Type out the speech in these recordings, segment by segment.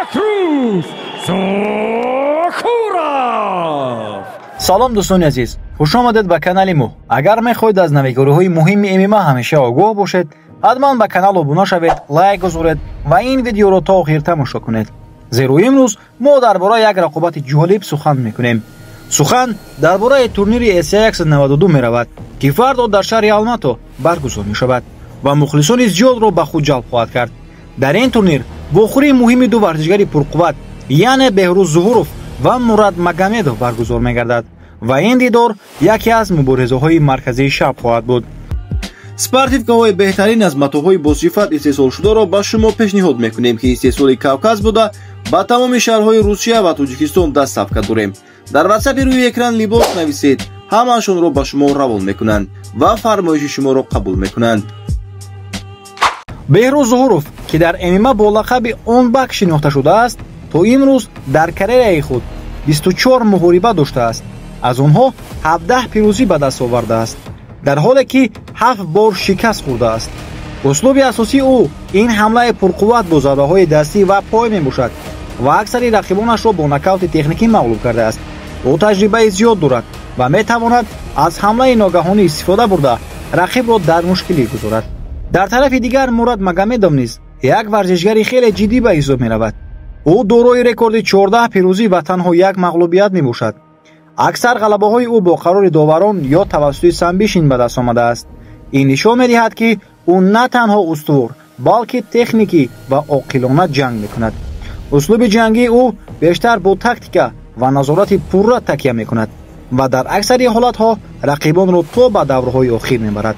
Cruz Sokurov. салом дӯстони азиз, хуш омадед ба канали мо. Агар мехоҳед аз навигариҳои муҳими ММА ҳамеша огоҳ бошед, ҳатман ба канал обуна шавед, лайк гузоред ва ин видеоро то охир тамошо кунед. Зеро имрӯз мо дар бораи як рақобати ҷолиб сухан мекунем. Сухан дар бораи турнири ASIA 192 меравад, ки фардо дар шаҳри Алмато баргузор мешавад ва мухлисони зиёдро ба худ ҷалб хоҳад кард. дар ин турнир вохӯрии муҳими ду варзишгари пурқувват, яъне Беҳрӯз Зуҳуров ва Мурод Магомедов баргузор мегардад ва ин дидор яке аз муборизаҳои марказии шаб хоҳад буд. спортивкаҳои беҳтарин аз матоъҳои босифат истеҳсолшударо ба шумо пешниҳод мекунем, ки истеҳсоли Кавказ буда ба тамоми шаҳрҳои Русия ва Тоҷикистон дастсафка дорем. дар ватсапи рӯи экран либос нависед, ҳамаашонро ба шумо равон мекунанд ва фармоиши шуморо қабул мекунанд. Беҳрӯз Зуҳуров, ки дар ММА бо лақаби «Онбак» шинохта шудааст, то имрӯз дар карьераи худ 24 муҳориба доштааст. аз онҳо 17 пирӯзӣ ба даст овардааст, дар ҳоле ки 7 бор шикаст хӯрдааст. услуби асосии ӯ ин ҳамлаи пурқувват бо зарбаҳои дастӣ ва пой мебошад ва аксари рақибонашро бо нокаути техникӣ мағлуб кардааст. ӯ таҷрибаи зиёд дорад ва метавонад аз ҳамлаи ногаҳонӣ истифода бурда рақибро дар мушкилӣ гузорад. дар тарафи дигар Мурод Магомедов низ як варзишгари хеле ҷиддӣ ба ҳисоб меравад. ӯ дорои рекорди 14 пирӯзӣ ва танҳо як мағлубият мебошад. аксар ғалабаҳои ӯ бо қарори доварон ё тавассути самбишин ба даст омадааст. ин нишон медиҳад, ки ӯ на танҳо устувор, балки техникӣ ва оқилона ҷанг мекунад. услуби ҷангии ӯ бештар бо тактика ва назорати пурра такя мекунад ва дар аксари ҳолатҳо рақибонро то ба даврҳои охир мебарад.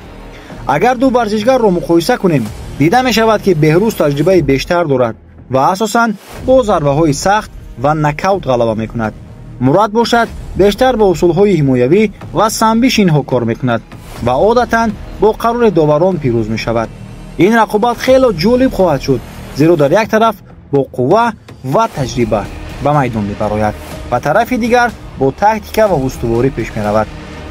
агар ду варзишгарро муқоиса кунем, дида мешавад, ки Беҳрӯз таҷрибаи бештар дорад ва асосан бо зарбаҳои сахт ва нокаут ғалаба мекунад. Мурод бошад бештар бо усулҳои ҳимоявӣ ва самбишинҳо кор мекунад ва одатан бо қарори доварон пирӯз мешавад. ин рақобат хело ҷолиб хоҳад шуд, зеро дар як тараф бо қувва ва таҷриба ба майдон мебарояд ва тарафи дигар бо тактика ва устуворӣ пеш меравад.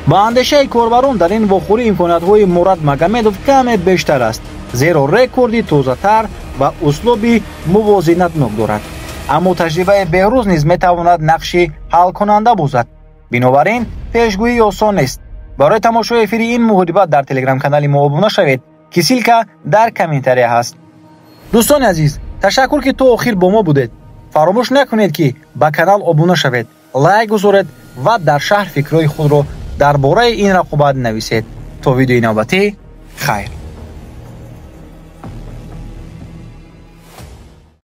ба андешаи корбарон дар ин вохӯрӣ имкониятҳои Мурод Магомедов каме бештар аст, зеро рекорди тозатар ва услуби мувозинатнок дорад. аммо таҷрибаи Беҳрӯз низ метавонад нақши ҳалкунанда бозад. бинобар ин пешгӯӣ осон нест. барои тамошои эфири ин муҳориба дар телеграм-канали мо обуна шавед, ки силка дар комментария ҳаст. дӯстони азиз, ташаккур, ки то охир бо мо будед. фаромӯш накунед, ки ба канал обуна шавед, лайк гузоред ва дар шаҳр фикрҳои худро дар бораи ин рақобат нависед. то видеои навбатӣ, хайр.